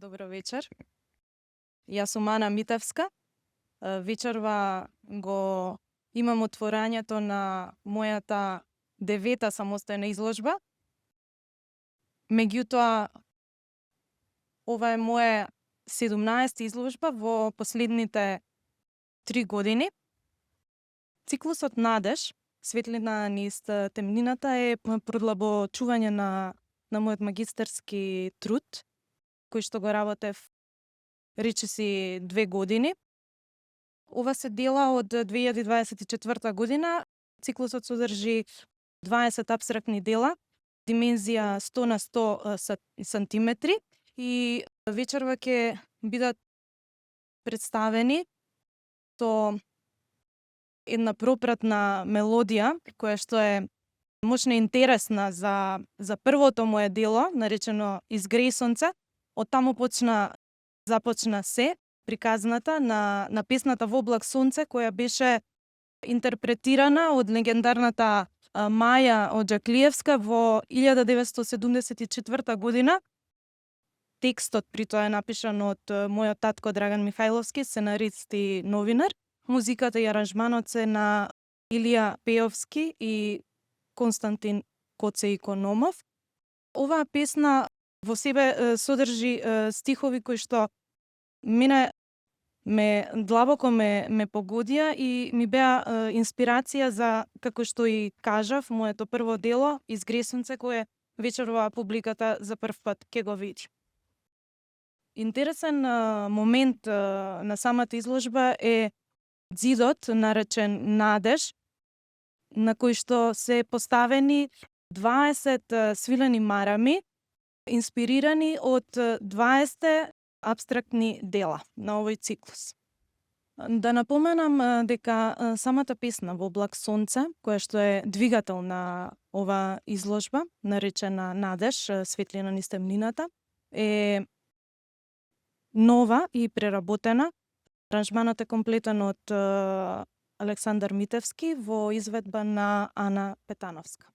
Добро вечер. Јас сум Ана Митевска. Вечерва го имам отворањето на мојата 9-та самостојна изложба. Меѓутоа, ова е моја 17-та изложба во последните 3 години. Циклусот Надеж, светлина низ темнината е продлабочување на мојот магистарски труд, кој што го работев речиси 2 години. Ова се дела од 2024 година. Циклусот содржи 20 апстрактни дела, димензија 100 на 100 сантиметри и вечерва ќе бидат представени со една пропратна мелодија која што е мощно интересна за првото мое дело, наречено Изгреј сонце. Од таму започна се приказната на песната Во облак сонце, која беше интерпретирана од легендарната Маја Оџаклиевска во 1974 година. Текстот при тоа е напишан од мојот татко Драган Михајловски, сценарист и новинар. Музиката и аранжманот се на Илија Пеовски и Константин Коце Икономов. Оваа песна во себе содржи стихови кои што мене длабоко ме погодија и ми беа инспирација за, како што и кажав, моето прво дело Изгреј сонце, кое вечерва публиката за прв пат ќе го види. Интересен момент на самата изложба е ѕидот наречен Надеж, на кој што се поставени 20 свилени марами, инспирирани од 20 апстрактни дела на овој циклус. Да напоменам дека самата песна Во облак сонце, која што е двигател на ова изложба, наречена Надеж, светлина низ темнината, е нова и преработена. Аранжманот е комплетен од Александар Митевски во изведба на Ана Петановска.